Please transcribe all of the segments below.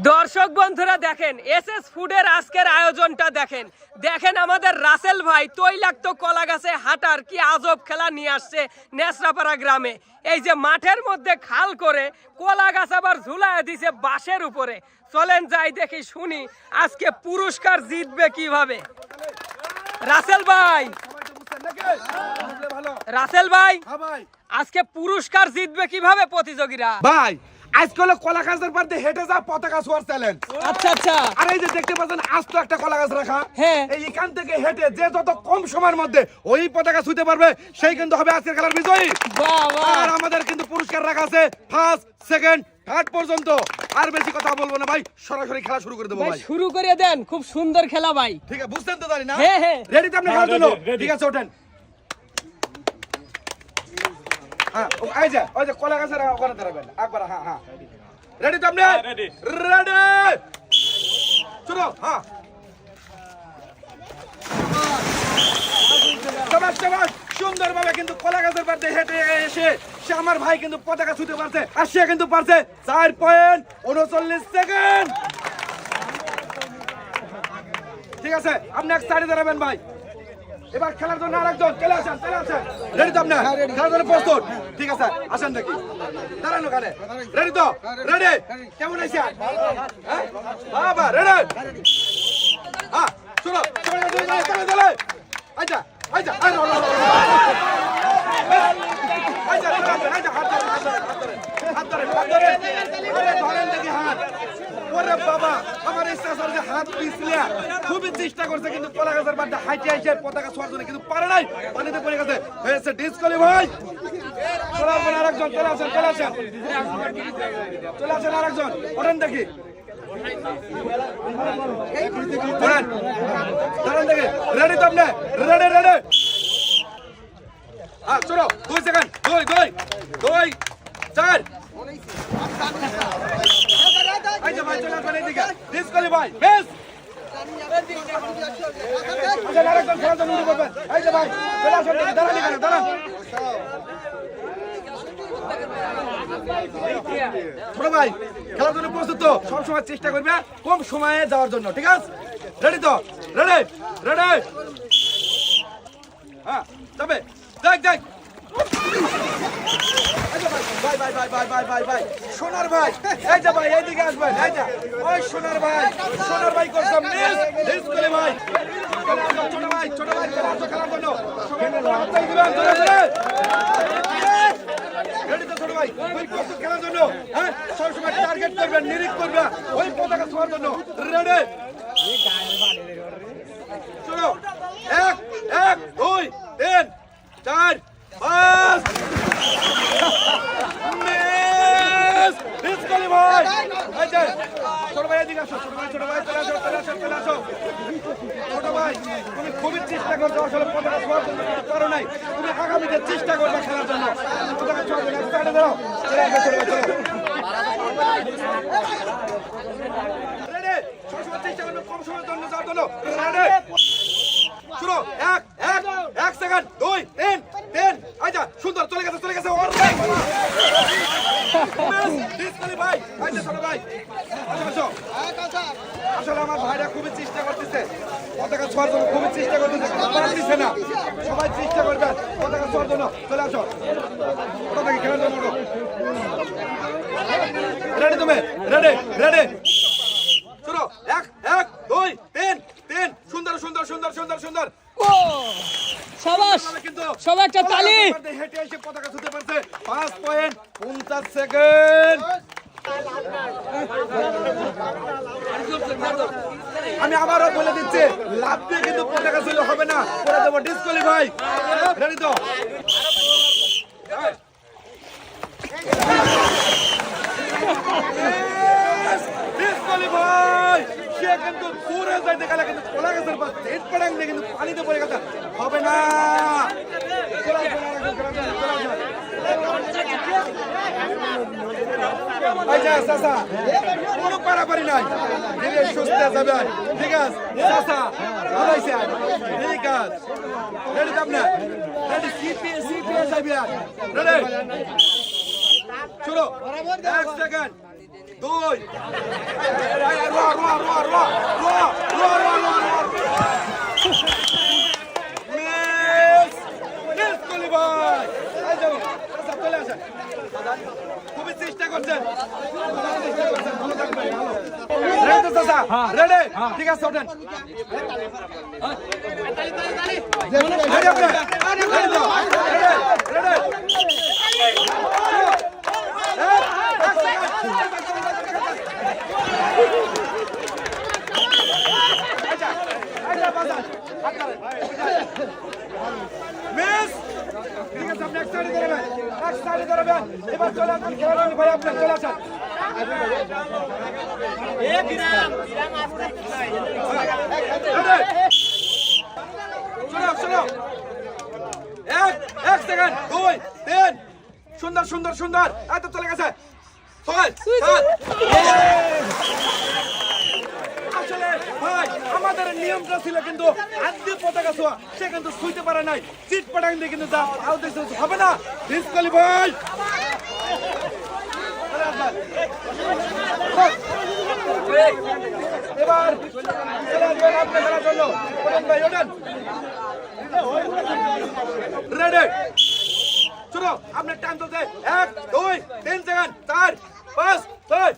দর্শক বন্ধুরা দেখেন এসএস ফুডের আজকের আয়োজনটা দেখেন দেখেন আমাদের রাসেল ভাই তৈলাক্ত কলা গাছে হাঁটার কি আজব খেলা নিয়ে আসছে নেসরাপাড়া গ্রামে। এই যে মাঠের মধ্যে খাল করে কলা গাছ আবার ঝুলায় দিছে বাঁশের উপরে। চলেন যাই দেখি শুনি আজকে পুরস্কার জিতবে কিভাবে। রাসেল ভাই আজকে পুরস্কার জিতবে কিভাবে প্রতিযোগীরা? ভাই আজকে হলো কলা গাছের পাড়ে হেঁটে যা পতাকা ছোঁয়ার চ্যালেঞ্জ। আচ্ছা আচ্ছা, আর এই যে দেখতে পাচ্ছেন আস্ত একটা কলা গাছ রাখা, হ্যাঁ এইখান থেকে হেঁটে যে যত কম সময়ের মধ্যে ওই পতাকা ছুঁতে পারবে সেই কিন্তু হবে আজকের খেলার বিজয়ী। আর আমাদের কিন্তু পুরস্কার রাখা আছে ফার্স্ট সেকেন্ড থার্ড পর্যন্ত। আর বেশি কথা বলবো না ভাই, সরাসরি খেলা শুরু করে দেবো ভাই। শুরু করে দেন, খুব সুন্দর খেলা ভাই। ঠিক আছে, বুঝতেন তো জানি না? হ্যাঁ হ্যাঁ, রেডি তো আপনি খেলার জন্য? ঠিক আছে, ওঠেন। হ্যাঁ এই যে ওই যে কলা গাছের ওখানে দাঁড়াবেন একবার। হ্যাঁ হ্যাঁ, রেডি তো আপনি? রেডি চলো। হ্যাঁ সুন্দর ভাবে কিন্তু কলা গাছের পাড়ে হেঁটে এসে সে আমার ভাই কিন্তু পতাকা ছুঁতে পারছে, আর সে কিন্তু পারছে 4.39 সেকেন্ড। ঠিক আছে, আপনি এক সাইডে দাঁড়াবেন ভাই। এবার খেলার জন্য আরেকজন চলে আসেন, চলে আসেন। রেডি তো আপনি? খেলার জন্য প্রস্তুত? ঠিক আছে, আসেন দেখি। দাঁড়ান ওখানে। রেডি তো? রেডি? কেমন আছে? হ্যাঁ বাবা রেডি? হ্যাঁ চলো চলে চলে চলে। আচ্ছা আচ্ছা খুবই চেষ্টা করছে কিন্তু কলা গাছের বাড়িতে হাইটে হাইটে পতাকা ছোঁয়ার জন্য কিন্তু পারে নাই, পানিতে পড়ে গেছে, হয়েছে ডিসকোয়ালিফাই। চলে আসবেন আরেকজন, চলে আসেন চলে আসেন চলে আসেন আরেকজন, ওঠেন দেখি। রেডি তো আপনি? Ready ready. হ্যাঁ চলো, 2 সেকেন্ড, 2 2 2 4। এই যে ভাই চলে আসবেন এইদিকে, ডিসকোয়ালিফাই বেশ। আচ্ছা আরেকজন খেলার জন্য উঠে পড়বেন। এই যে ভাই চলে আসেন, দাঁড়ান এখানে, দাঁড়ান। ছোট ভাই খেলার জন্য প্রস্তুত তো? সবসময় চেষ্টা করবে কম সময়ে যাওয়ার জন্য, ঠিক আছে? রেডি তো? Ready ready. হ্যাঁ তবে দেখ দেখ। ভাই ভাই ভাই ভাই ভাই ভাই ভাই সোনার ভাই, এই যে ভাই এইদিকে আসবেন। এই যে ওই সোনার ভাই, সোনার ভাই করছে মিস ডিসকোয়ালিফাই ভাই। ছোট ভাই ছোট ভাই খেলার জন্য রেডি তো ছোট ভাই? ওই প্রস্তুত খেলার জন্য? হ্যাঁ সবসময় টার্গেট করবেন, নিরীক্ষা করবে ওই পতাকা ছোঁয়ার জন্য। রেডি চলো, 1 1 2 3 4 5 মিস ডিসকোয়ালিফাই। এই যে ছোট ভাই এদিকে আসো, ছোট ভাই চলে আসো চলে আসো চলে আসো। ছোট ভাই তুমি খুবই চেষ্টা করছো আসলে পতাকা ছোঁয়ার জন্য, পারো নাই। তুমি আগামীতে চেষ্টা করবে খেলার জন্য, পতাকা ছোঁয়ার জন্য। স্টার্টে দাও, চলে আসো চলে আসো। রেডি? সবসময় চেষ্টা করবে কম সময়ের জন্য যাওয়ার জন্য। রেডি শুরু। 1 1 1 সেকেন্ড 2 3 3। আচ্ছা সুন্দর, চলে গেছে চলে গেছে। ডিসকোয়ালিফাই। আচ্ছা ছোট ভাই আসো আসো। আসলে আমার ভাইরা খুবই চেষ্টা করতেছে পতাকা ছোঁয়ার জন্য, খুবই চেষ্টা করতেছে, পারতেছে না। সবাই চেষ্টা করবে পতাকা ছোঁয়ার জন্য। চলে আসো ওটা থেকে খেলার জন্য। রেডি তুমি? রেডি রেডি শুরু। 1 1 2 3 3। সুন্দর সুন্দর সুন্দর সুন্দর সুন্দর। শাবাশ, সবাই একটা তালি। হেঁটে এসে পতাকা ছুঁতে পারছে 5.50 সেকেন্ড। আমি আবারও বলে দিচ্ছি, লাভ দিয়ে কিন্তু পতাকা ছুঁলে হবে না, করে দেবো ডিসকোয়ালিফাই। রেডি তো? ডিসকোয়ালিফাই। সে কিন্তু দূরে যাইতে গেলে কিন্তু কলা গাছের পাশে হেড পড়াং দিয়ে কিন্তু পানিতে পড়ে গেছে, হবে না। কোনো পারাপারি নাই, ধীরে সুস্থে যাবেন। ঠিক আছে চাচা, ভালো হয়েছে। ঠিক আছে রেডি তো আপনার? রেডি সিপিএ যাবেন। রেডি শুরু। 1 সেকেন্ড 2 চাচা রেডি ঠিক আছে ওঠেন রেডি আপনি রেডি তো রেডি মিস ঠিক আছে আপনি এক সাইডে ধরবেন এবার চলে আসুন খেলার ভাই আপনি চলে আসেন চলো এক সেকেন্ড 2 3 সুন্দর সুন্দর সুন্দর এত চলে গেছে 5 7 আসলে ভাই আমাদের নিয়মটা ছিল কিন্তু আজকে পতাকা ছোঁয়া সে কিন্তু ছুঁইতে পারে নাই চিট পটাং দিয়ে কিন্তু যা আউট হবে না ডিসকলি ভাই এবার আপনি খেলার জন্য ওঠেন ভাই ওঠেন রেডি শুনো আপনার টাইম চলছে 1 2 3 সেকেন্ড 4 5 6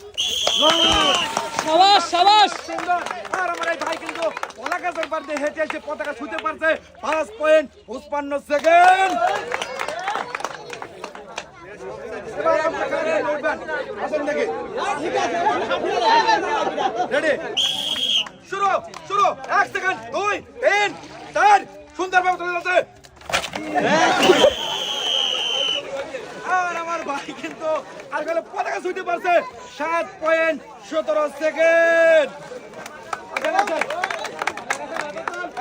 সাবাস সাবাস সুন্দর আর আমার এই ভাই কিন্তু পতাকার পার দিয়ে হেঁটে এসে পতাকা ছুঁতে পারছে 5 পয়েন্ট 55 সেকেন্ড এবার আপনি খেলায় উঠবেন আসেন দেখি রেডি শুরু শুরু 1 সেকেন্ড 2 3 4 সুন্দরভাবে চলে যাচ্ছে আর আমার ভাই কিন্তু আর গেলে পতাকা ছুঁতে পারছে 7 পয়েন্ট 17 সেকেন্ড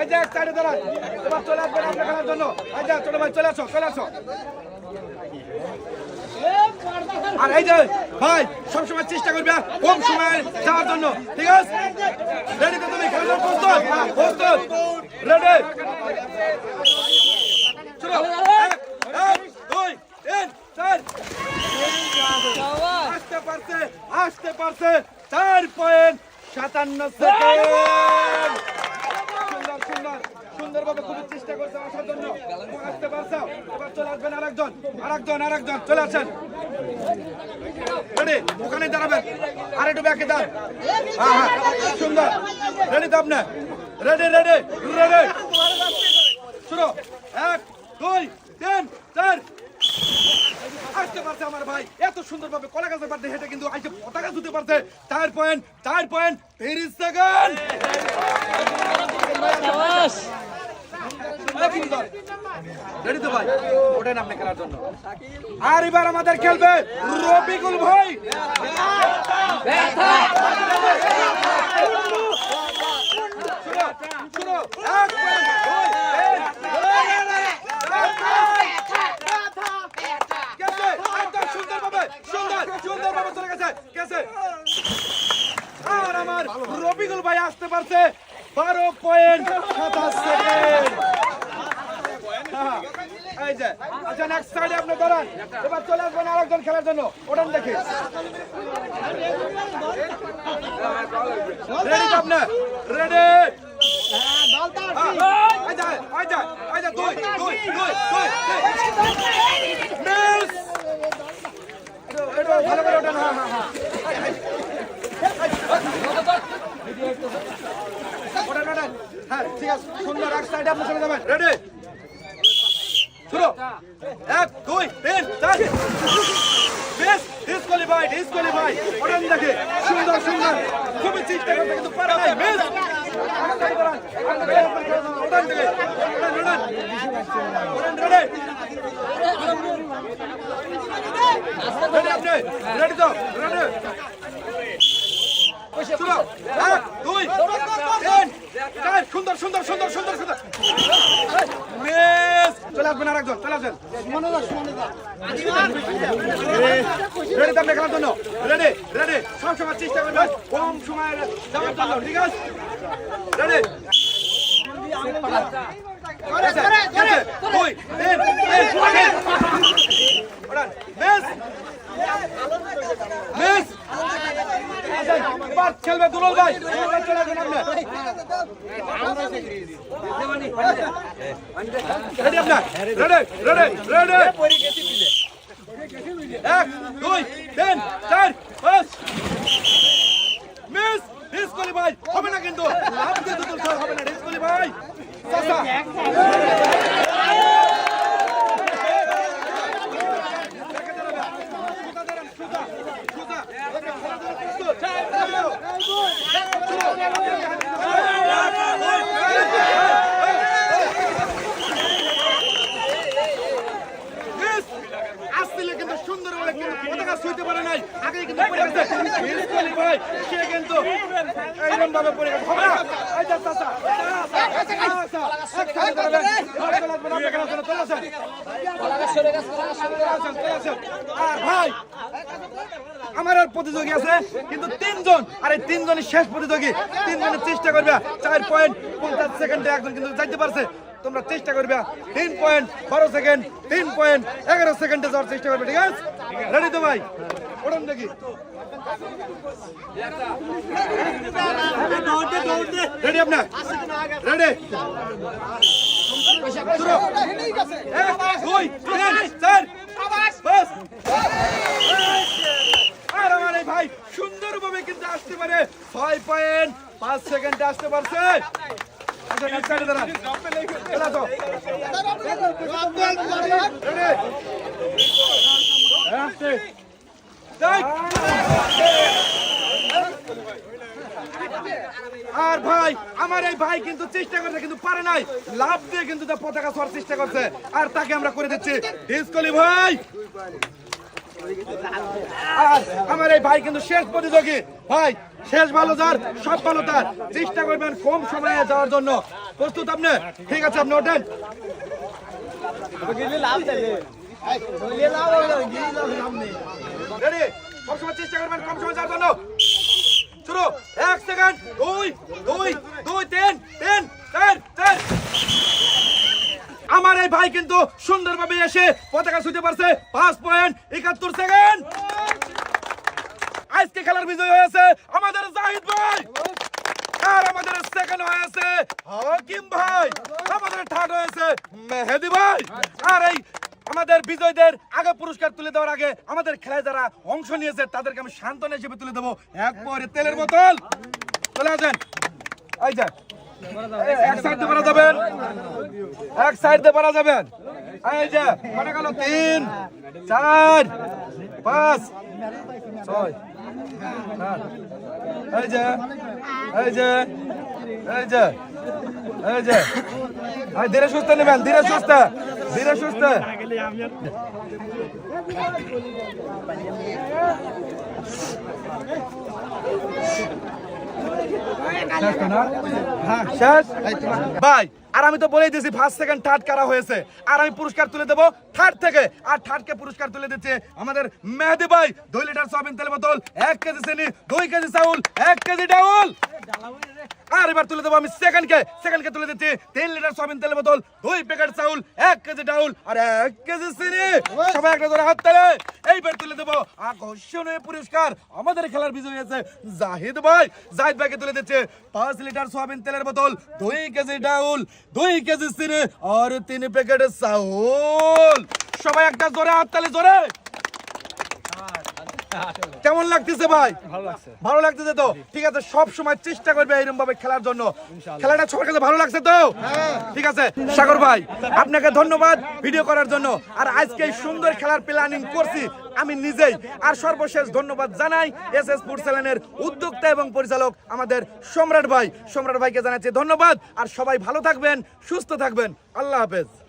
এই যে এক সাইডে দাঁড়ান এবার চলে আসবেন আপনি খেলার জন্য এই যে ছোট ভাই চলে আসো আর এই যে ভাই সবসময় চেষ্টা করবে কম সময় যাওয়ার জন্য ঠিক আছে রেডি তো তুমি খেলার প্রস্তুত রেডি শুরু 1 2 3 4 আসতে পারছে 4 পয়েন্ট 57 সেকেন্ড সুন্দরভাবে খুবই চেষ্টা করছে আসার জন্য আসতে পারছে এবার চলে আসবেন আরেকজন চলে আসেন রেডি ওখানে দাঁড়াবেন আর একটু ব্যাকে দাঁড় হ্যাঁ সুন্দর রেডি তো আপনি রেডি শুরু 1 2 3 4 আসতে পারছে আমার ভাই এত সুন্দরভাবে কলা গাছের পাশে হেঁটে কিন্তু আইসে পতাকা ধুতে পারছে 4 পয়েন্ট 30 সেকেন্ড রেডি তো ভাই ওঠেন আপনি খেলার জন্য আর এবার আমাদের খেলবে রফিকুল ভাই শুনো 1 সুন্দরভাবে চলে গেছে আর আমার রফিকুল ভাই আসতে পারছে 12 পয়েন্ট 27 সেকেন্ড এই যে আচ্ছা নেক্সট সাইডে আপনি দাঁড়ান এবার চলে আসবেন আরেকজন খেলার জন্য ওঠান দেখি রেডি তো আপনি রেডি দুই মিস ভালো করে ওঠেন ওঠেন হ্যাঁ ঠিক আছে সুন্দর এক সাইডে আপনি চলে যাবেন রেডি শুরু 1 2 3 4 বেশ ডিসকোয়ালিফাই ওঠেন দেখে সুন্দর খুবই চেষ্টা করতে কিন্তু পারে নাই মিস ওঠেন দেখে রেডি তো রেডি শুরু 1 2 3 4 সুন্দর মিস চলে আসবেন আরেকজন চলে আসেন রেডি তো আপনি খেলার জন্য রেডি সবসময় চেষ্টা করবেন কম সময় যাওয়ার জন্য ঠিক আছে রেডি খেলবে দুলাল ভাই চলে আসবেন আপনি রেডি আপনার রেডি 1 2 3 4 5 মিস ডিসকোয়ালিফাই আসলে কিন্তু সুন্দর বলে পতাকা ছুঁইতে পারে নাই, আগে কিন্তু পড়ে গেছে ইসকলি ভাই, সে কিন্তু এইরকম ভাবে পড়ে গেছে। হবে না, এই যে চাচা আর ভাই আমার আর প্রতিযোগী আছে কিন্তু তিনজন, আর এই তিনজনের শেষ প্রতিযোগী, তিনজনের চেষ্টা করবে 4.50 একজন কিন্তু যাইতে পারছে। তোমরা চেষ্টা করবে 3.12 সেকেন্ড, 3.11 সেকেন্ডে যাওয়ার চেষ্টা করবে, ঠিক আছে? রেডি তো ভাই? ওরম দেখি রেডি আপনার? রেডি? শুরু। 1 2 3 4 5। আর আমার এই ভাই সুন্দরভাবে কিন্তু আসতে পারে, 6.5 সেকেন্ডে আসতে পারছে। আর ভাই আমার এই ভাই কিন্তু চেষ্টা করছে কিন্তু পারে নাই, লাভ দিয়ে কিন্তু তার পতাকা ছোঁয়ার চেষ্টা করছে, আর তাকে আমরা করে দিচ্ছি ডিসকলি ভাই। আর আমার এই ভাই কিন্তু শেষ প্রতিযোগী ভাই, শেষ ভালো যার সব ভালো তার, চেষ্টা করবেন কম সময়ে যাওয়ার জন্য। প্রস্তুত আপনি? ঠিক আছে, আপনি ওঠেন। রেডি? কম সময় চেষ্টা করবেন কম সময় যাওয়ার জন্য। শুরু। 1 সেকেন্ড, 2 2 2 3 3 4 4। আমার এই ভাই কিন্তু সুন্দরভাবে এসে পতাকা ছুঁতে পারছে, 5.71 সেকেন্ড। আজকে খেলার বিজয় হয়েছে আমাদের জাহিদ ভাই, আর আমাদের সেকেন্ড হয়েছে হাকিম ভাই, আমাদের থার্ড হয়েছে মেহেদি ভাই। আর এই আমাদের বিজয়ীদের আগে পুরস্কার তুলে দেওয়ার আগে আমাদের খেলায় যারা অংশ নিয়েছে তাদেরকে আমি সান্ত্বনা হিসেবে তুলে দেবো এক পরে তেলের বোতল। চলে আসেন, এই যে এক সাইড দিয়ে পারা যাবেন, এক সাইড দিয়ে পারা যাবেন। এই যে কটা গেল? 3 4 5 6 7। এই যে এই যে এই যে এই যে ধীরে সুস্থ নেবেন, ধীরে সুস্থ, ধীরে সুস্থ। ভাই আর আমি তো বলেই দিয়েছি ফার্স্ট সেকেন্ড থার্ড কারা হয়েছে, আর আমি পুরস্কার তুলে দেবো থার্ড থেকে, আর থার্ডকে পুরস্কার তুলে দিচ্ছে আমাদের মেহেদি ভাই। 2 লিটার সয়াবিন তেল বোতল, 1 কেজি চিনি, 2 কেজি চাউল, 1 কেজি ডাউল। আর এবার তুলে দেবো আমি সেকেন্ডকে তুলে দিচ্ছি 3 লিটার সয়াবিন তেল বোতল, 2 প্যাকেট চাউল, 1 কেজি ডাউল আর 1 কেজি চিনি। সবাই একটা ধরে হাত তালে। এইবার তুলে দেবো আকর্ষণীয় পুরস্কার, আমাদের খেলার বিজয়ী হয়েছে জাহিদ ভাই। জাহিদ ভাইকে তুলে দিচ্ছে 5 লিটার সয়াবিন তেলের বোতল, 2 কেজি ডাউল, 2 কেজি চিনি আর 3 প্যাকেট চাউল। সবাই একটা জোরে হাত তালে, জোরে। কেমন লাগতেছে ভাই? ভালো লাগতেছে তো? ঠিক আছে, সব সময় চেষ্টা করবে এরকম ভাবে খেলার জন্য। খেলাটা সবার কাছে ভালো লাগছে তো? ঠিক আছে সাগর ভাই, আপনাকে ধন্যবাদ ভিডিও করার জন্য। আর আজকে এই সুন্দর খেলার প্ল্যানিং করছি আমি নিজেই। আর সর্বশেষ ধন্যবাদ জানাই এসএস ফুড চ্যানেলের উদ্যোক্তা এবং পরিচালক আমাদের সম্রাট ভাইকে জানাচ্ছি ধন্যবাদ। আর সবাই ভালো থাকবেন, সুস্থ থাকবেন, আল্লাহ হাফেজ।